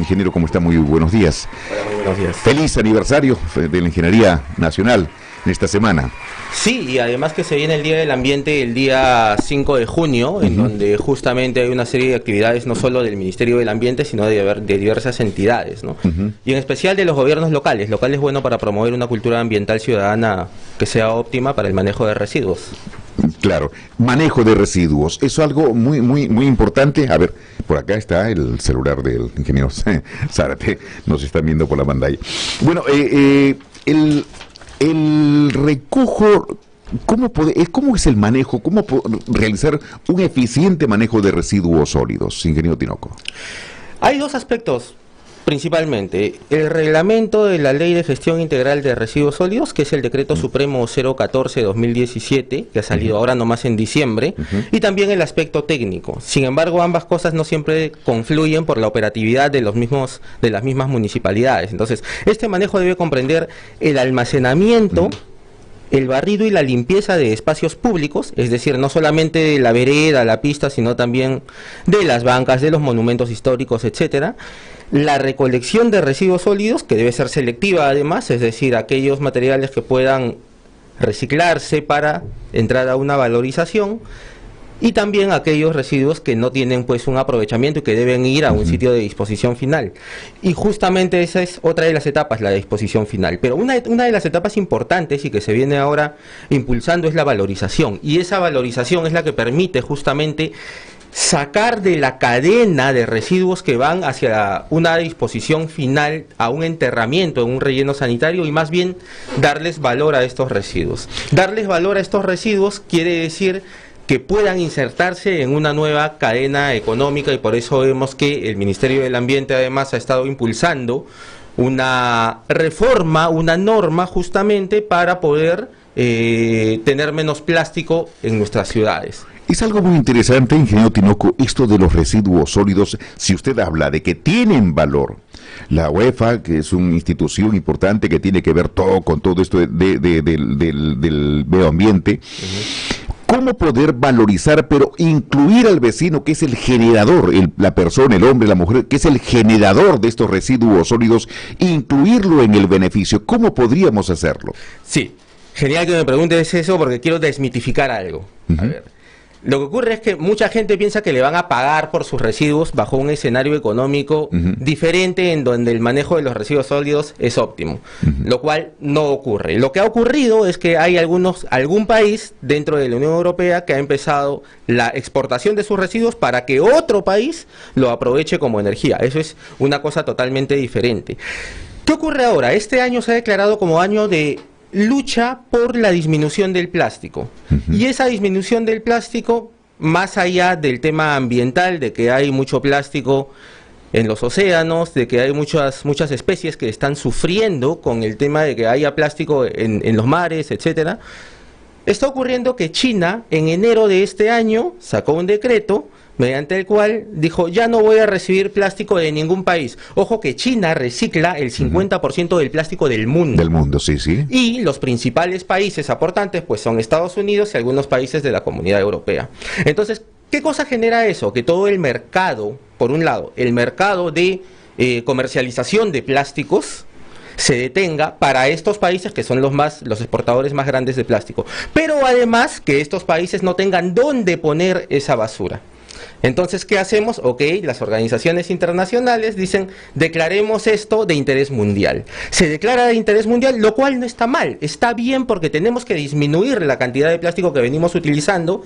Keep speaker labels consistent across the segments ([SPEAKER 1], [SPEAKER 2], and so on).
[SPEAKER 1] Ingeniero, ¿cómo está? Muy buenos días.
[SPEAKER 2] Hola, muy buenos días.
[SPEAKER 1] Feliz aniversario de la Ingeniería Nacional en esta semana.
[SPEAKER 2] Sí, y además que se viene el Día del Ambiente el día 5 de junio, en donde justamente hay una serie de actividades no solo del Ministerio del Ambiente, sino de diversas entidades, ¿no? Y en especial de los gobiernos locales, lo cual es bueno para promover una cultura ambiental ciudadana que sea óptima para el manejo de residuos.
[SPEAKER 1] Claro, manejo de residuos, eso es algo muy importante. A ver, por acá está el celular del ingeniero Zárate, nos están viendo por la pantalla. Bueno, el recojo, ¿cómo es el manejo? ¿Cómo realizar un eficiente manejo de residuos sólidos, ingeniero Tinoco?
[SPEAKER 2] Hay dos aspectos, principalmente. El reglamento de la Ley de Gestión Integral de Residuos Sólidos, que es el Decreto Supremo 014-2017, que ha salido ahora nomás en diciembre, y también el aspecto técnico. Sin embargo, ambas cosas no siempre confluyen por la operatividad de las mismas municipalidades. Entonces, este manejo debe comprender el almacenamiento, el barrido y la limpieza de espacios públicos, es decir, no solamente de la vereda, la pista, sino también de las bancas, de los monumentos históricos, etcétera. La recolección de residuos sólidos, que debe ser selectiva además, es decir, aquellos materiales que puedan reciclarse para entrar a una valorización, y también aquellos residuos que no tienen pues un aprovechamiento y que deben ir a un sitio de disposición final. Y justamente esa es otra de las etapas, la disposición final. Pero una de las etapas importantes y que se viene ahora impulsando es la valorización. Y esa valorización es la que permite justamente sacar de la cadena de residuos que van hacia una disposición final, a un enterramiento en un relleno sanitario, y más bien darles valor a estos residuos. Darles valor a estos residuos quiere decir que puedan insertarse en una nueva cadena económica, y por eso vemos que el Ministerio del Ambiente además ha estado impulsando una reforma, una norma justamente para poder tener menos plástico en nuestras ciudades.
[SPEAKER 1] Es algo muy interesante, ingeniero Tinoco, esto de los residuos sólidos. Si usted habla de que tienen valor, la UEFA, que es una institución importante que tiene que ver todo con todo esto del medio ambiente, ¿cómo poder valorizar, pero incluir al vecino, que es el generador, la persona, el hombre, la mujer, que es el generador de estos residuos sólidos, incluirlo en el beneficio? ¿Cómo podríamos hacerlo?
[SPEAKER 2] Sí, genial que me preguntes eso, porque quiero desmitificar algo. A ver. Lo que ocurre es que mucha gente piensa que le van a pagar por sus residuos bajo un escenario económico diferente, en donde el manejo de los residuos sólidos es óptimo, lo cual no ocurre. Lo que ha ocurrido es que hay algún país dentro de la Unión Europea que ha empezado la exportación de sus residuos para que otro país lo aproveche como energía. Eso es una cosa totalmente diferente. ¿Qué ocurre ahora? Este año se ha declarado como año de lucha por la disminución del plástico. Y esa disminución del plástico, más allá del tema ambiental, de que hay mucho plástico en los océanos, de que hay muchas especies que están sufriendo con el tema de que haya plástico en los mares, etcétera, está ocurriendo que China en enero de este año sacó un decreto mediante el cual dijo: ya no voy a recibir plástico de ningún país. Ojo que China recicla el 50% del plástico del mundo.
[SPEAKER 1] Del mundo, sí, sí.
[SPEAKER 2] Y los principales países aportantes pues son Estados Unidos y algunos países de la Comunidad Europea. Entonces, ¿qué cosa genera eso? Que todo el mercado, por un lado, el mercado de comercialización de plásticos se detenga para estos países que son los exportadores más grandes de plástico. Pero además que estos países no tengan dónde poner esa basura. Entonces, ¿qué hacemos? Ok, las organizaciones internacionales dicen: declaremos esto de interés mundial. Se declara de interés mundial, lo cual no está mal, está bien, porque tenemos que disminuir la cantidad de plástico que venimos utilizando,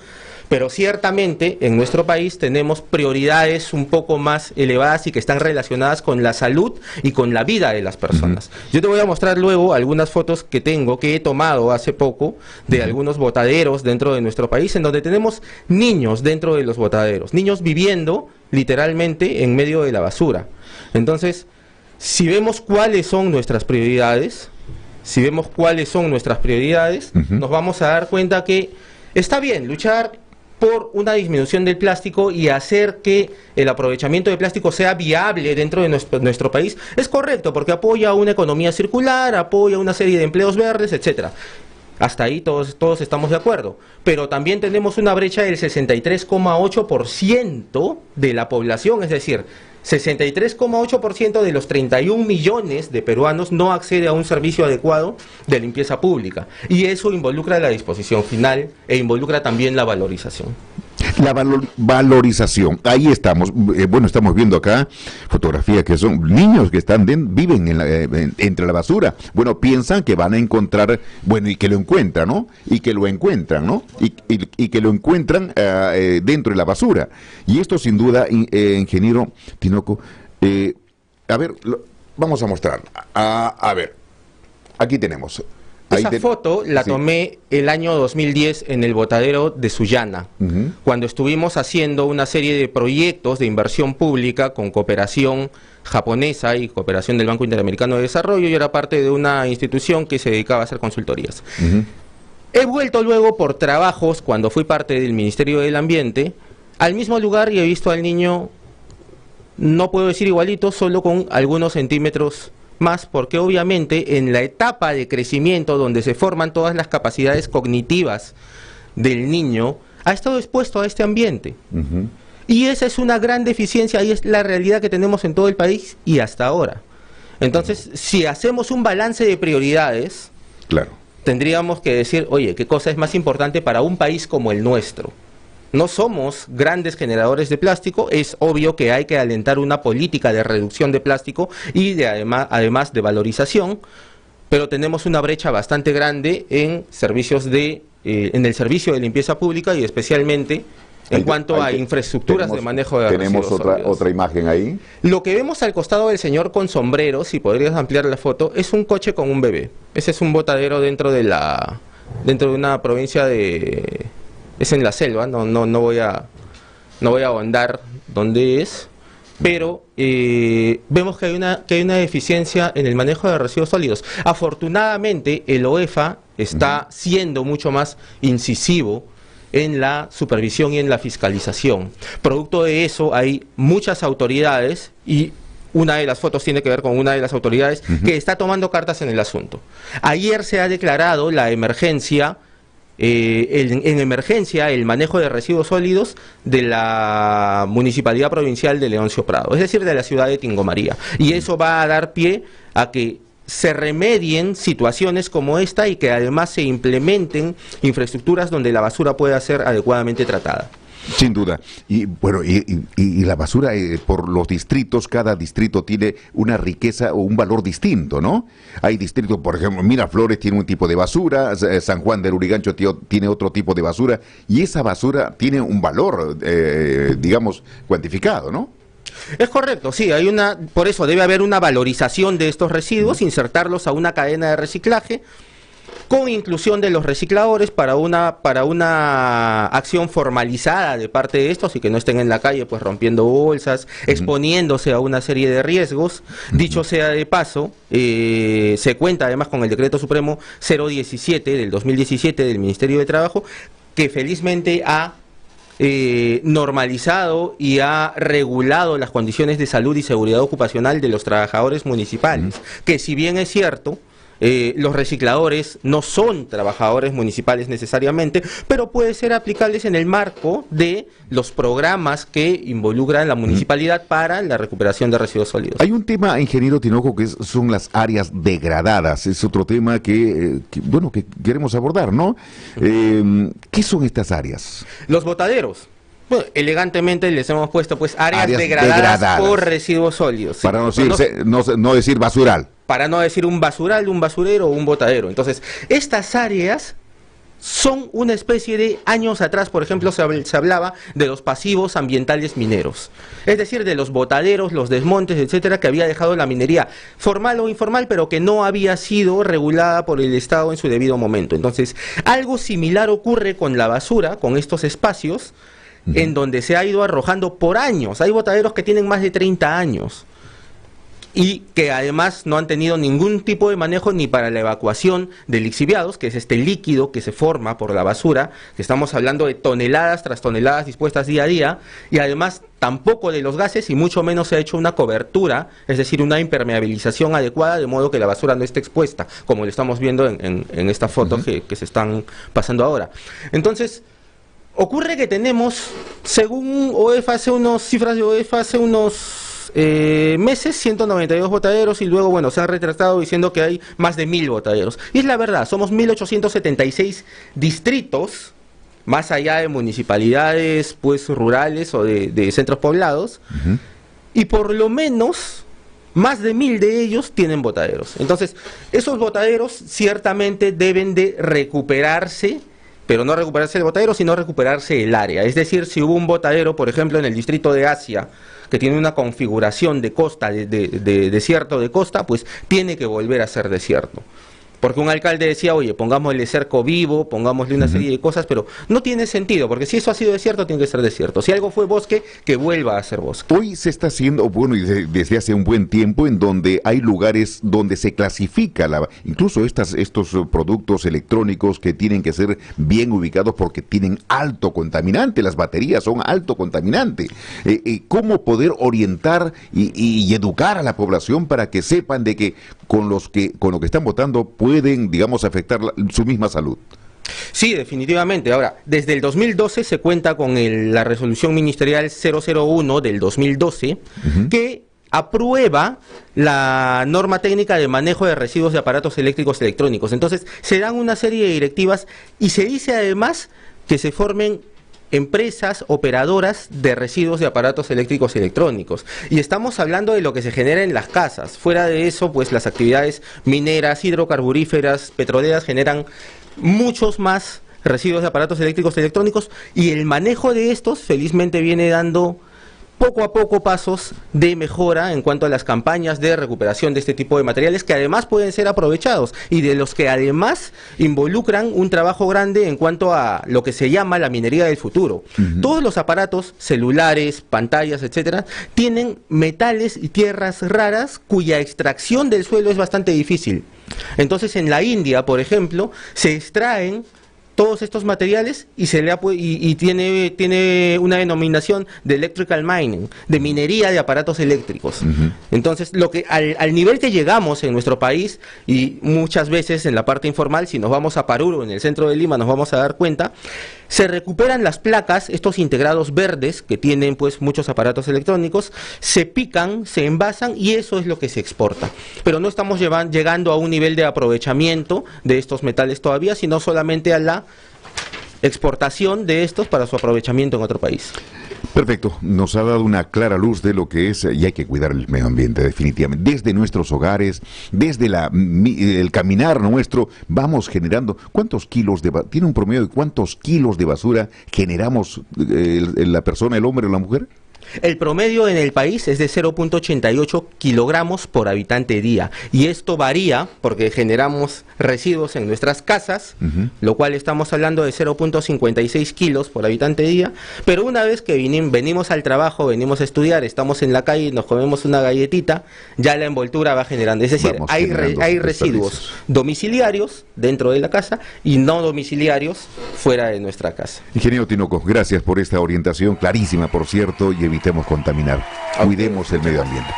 [SPEAKER 2] pero ciertamente en nuestro país tenemos prioridades un poco más elevadas y que están relacionadas con la salud y con la vida de las personas. Yo te voy a mostrar luego algunas fotos que he tomado hace poco de algunos botaderos dentro de nuestro país, en donde tenemos niños dentro de los botaderos, niños viviendo literalmente en medio de la basura. Entonces, si vemos cuáles son nuestras prioridades, nos vamos a dar cuenta que está bien luchar por una disminución del plástico y hacer que el aprovechamiento de plástico sea viable dentro de nuestro país. Es correcto, porque apoya una economía circular, apoya una serie de empleos verdes, etcétera. Hasta ahí todos estamos de acuerdo. Pero también tenemos una brecha del 63,8% de la población, es decir, 63,8% de los 31 millones de peruanos no accede a un servicio adecuado de limpieza pública. Y eso involucra la disposición final e involucra también la valorización.
[SPEAKER 1] La valorización, ahí estamos. Bueno, estamos viendo acá fotografías que son niños que viven entre la basura. Bueno, piensan que van a encontrar, bueno, y que lo encuentran, ¿no? Y que lo encuentran, ¿no? Y que lo encuentran dentro de la basura. Y esto sin duda, ingeniero Tinoco, a ver, vamos a mostrar. A ver, aquí tenemos.
[SPEAKER 2] Esa foto la tomé el año 2010 en el botadero de Sullana, cuando estuvimos haciendo una serie de proyectos de inversión pública con cooperación japonesa y cooperación del Banco Interamericano de Desarrollo, y era parte de una institución que se dedicaba a hacer consultorías. He vuelto luego por trabajos, cuando fui parte del Ministerio del Ambiente, al mismo lugar y he visto al niño, no puedo decir igualito, solo con algunos centímetros más, porque obviamente en la etapa de crecimiento donde se forman todas las capacidades cognitivas del niño, ha estado expuesto a este ambiente. Y esa es una gran deficiencia y es la realidad que tenemos en todo el país y hasta ahora. Entonces, si hacemos un balance de prioridades,
[SPEAKER 1] claro,
[SPEAKER 2] tendríamos que decir, oye, ¿qué cosa es más importante para un país como el nuestro? No somos grandes generadores de plástico, es obvio que hay que alentar una política de reducción de plástico y además de valorización, pero tenemos una brecha bastante grande en en el servicio de limpieza pública y especialmente en cuanto a infraestructuras de manejo de residuos sólidos.
[SPEAKER 1] Tenemos otra imagen ahí.
[SPEAKER 2] Lo que vemos al costado del señor con sombrero, si podrías ampliar la foto, es un coche con un bebé. Ese es un botadero dentro de una provincia de... Es en la selva, no voy a ahondar dónde es, pero vemos que hay una deficiencia en el manejo de residuos sólidos. Afortunadamente, el OEFA está siendo mucho más incisivo en la supervisión y en la fiscalización. Producto de eso, hay muchas autoridades, y una de las fotos tiene que ver con una de las autoridades que está tomando cartas en el asunto. Ayer se ha declarado la emergencia, en emergencia el manejo de residuos sólidos de la Municipalidad Provincial de Leoncio Prado, es decir, de la ciudad de Tingo María. Y eso va a dar pie a que se remedien situaciones como esta y que además se implementen infraestructuras donde la basura pueda ser adecuadamente tratada.
[SPEAKER 1] Sin duda. Y bueno, y la basura por los distritos, cada distrito tiene una riqueza o un valor distinto, ¿no? Hay distritos, por ejemplo, Miraflores tiene un tipo de basura, San Juan del Urigancho tiene otro tipo de basura, y esa basura tiene un valor, digamos, cuantificado, ¿no?
[SPEAKER 2] Es correcto, sí, por eso debe haber una valorización de estos residuos, insertarlos a una cadena de reciclaje, con inclusión de los recicladores para una acción formalizada de parte de estos y que no estén en la calle pues rompiendo bolsas, exponiéndose a una serie de riesgos. Dicho sea de paso, se cuenta además con el Decreto Supremo 017 del 2017 del Ministerio de Trabajo, que felizmente ha normalizado y ha regulado las condiciones de salud y seguridad ocupacional de los trabajadores municipales, que si bien es cierto, los recicladores no son trabajadores municipales necesariamente, pero puede ser aplicables en el marco de los programas que involucran la municipalidad para la recuperación de residuos sólidos.
[SPEAKER 1] Hay un tema, ingeniero Tinoco, que son las áreas degradadas. Es otro tema que queremos abordar, ¿no? ¿Qué son estas áreas?
[SPEAKER 2] Los botaderos. Bueno, elegantemente les hemos puesto pues áreas degradadas por residuos sólidos.
[SPEAKER 1] Para no decir basural.
[SPEAKER 2] Para no decir un basural, un basurero o un botadero. Entonces, estas áreas son una especie de, años atrás, por ejemplo, se hablaba de los pasivos ambientales mineros. Es decir, de los botaderos, los desmontes, etcétera, que había dejado la minería, formal o informal, pero que no había sido regulada por el Estado en su debido momento. Entonces, algo similar ocurre con la basura, con estos espacios, en donde se ha ido arrojando por años. Hay botaderos que tienen más de 30 años. y que además no han tenido ningún tipo de manejo ni para la evacuación de lixiviados, que es este líquido que se forma por la basura, que estamos hablando de toneladas tras toneladas dispuestas día a día, y además tampoco de los gases, y mucho menos se ha hecho una cobertura, es decir, una impermeabilización adecuada, de modo que la basura no esté expuesta, como lo estamos viendo en estas fotos que se están pasando ahora. Entonces, ocurre que tenemos, según OEFA, cifras de OEFA hace unos meses, 192 botaderos, y luego, bueno, se han retratado diciendo que hay más de 1000 botaderos. Y es la verdad, somos 1876 distritos, más allá de municipalidades pues rurales o de centros poblados, y por lo menos más de 1000 de ellos tienen botaderos. Entonces, esos botaderos ciertamente deben de recuperarse, pero no recuperarse el botadero, sino recuperarse el área. Es decir, si hubo un botadero, por ejemplo, en el distrito de Asia, que tiene una configuración de costa, de desierto de costa, pues tiene que volver a ser desierto. Porque un alcalde decía, oye, pongámosle cerco vivo, pongámosle una serie de cosas, pero no tiene sentido, porque si eso ha sido desierto, tiene que ser desierto. Si algo fue bosque, que vuelva a ser bosque.
[SPEAKER 1] Hoy se está haciendo, bueno, y desde hace un buen tiempo, en donde hay lugares donde se clasifica, incluso estos productos electrónicos que tienen que ser bien ubicados porque tienen alto contaminante, las baterías son alto contaminante. ¿Cómo poder orientar y educar a la población para que sepan de que con lo que están votando pueden, digamos, afectar su misma salud?
[SPEAKER 2] Sí, definitivamente. Ahora, desde el 2012 se cuenta con la resolución ministerial 001 del 2012, que aprueba la norma técnica de manejo de residuos de aparatos eléctricos y electrónicos. Entonces, se dan una serie de directivas y se dice además que se formen empresas operadoras de residuos de aparatos eléctricos y electrónicos. Y estamos hablando de lo que se genera en las casas. Fuera de eso, pues las actividades mineras, hidrocarburíferas, petroleras generan muchos más residuos de aparatos eléctricos y electrónicos, y el manejo de estos felizmente viene dando poco a poco pasos de mejora en cuanto a las campañas de recuperación de este tipo de materiales, que además pueden ser aprovechados y de los que además involucran un trabajo grande en cuanto a lo que se llama la minería del futuro. Todos los aparatos celulares, pantallas, etcétera, tienen metales y tierras raras cuya extracción del suelo es bastante difícil. Entonces, en la India, por ejemplo, se extraen todos estos materiales y tiene una denominación de electrical mining, de minería de aparatos eléctricos. Entonces, al nivel que llegamos en nuestro país, y muchas veces en la parte informal, si nos vamos a Paruro, en el centro de Lima, nos vamos a dar cuenta, se recuperan las placas, estos integrados verdes que tienen pues muchos aparatos electrónicos, se pican, se envasan, y eso es lo que se exporta. Pero no estamos llegando a un nivel de aprovechamiento de estos metales todavía, sino solamente a la exportación de estos para su aprovechamiento en otro país.
[SPEAKER 1] Perfecto, nos ha dado una clara luz de lo que es, y hay que cuidar el medio ambiente definitivamente, desde nuestros hogares, desde el caminar nuestro, vamos generando, tiene un promedio de cuántos kilos de basura generamos la persona, el hombre o la mujer.
[SPEAKER 2] El promedio en el país es de 0.88 kilogramos por habitante día, y esto varía porque generamos residuos en nuestras casas, lo cual estamos hablando de 0.56 kilos por habitante día, pero una vez que venimos al trabajo, venimos a estudiar, estamos en la calle y nos comemos una galletita, ya la envoltura va generando, es decir, hay residuos domiciliarios dentro de la casa y no domiciliarios fuera de nuestra casa.
[SPEAKER 1] Ingeniero Tinoco, gracias por esta orientación clarísima, por cierto, y evitemos contaminar. Cuidemos el medio ambiente.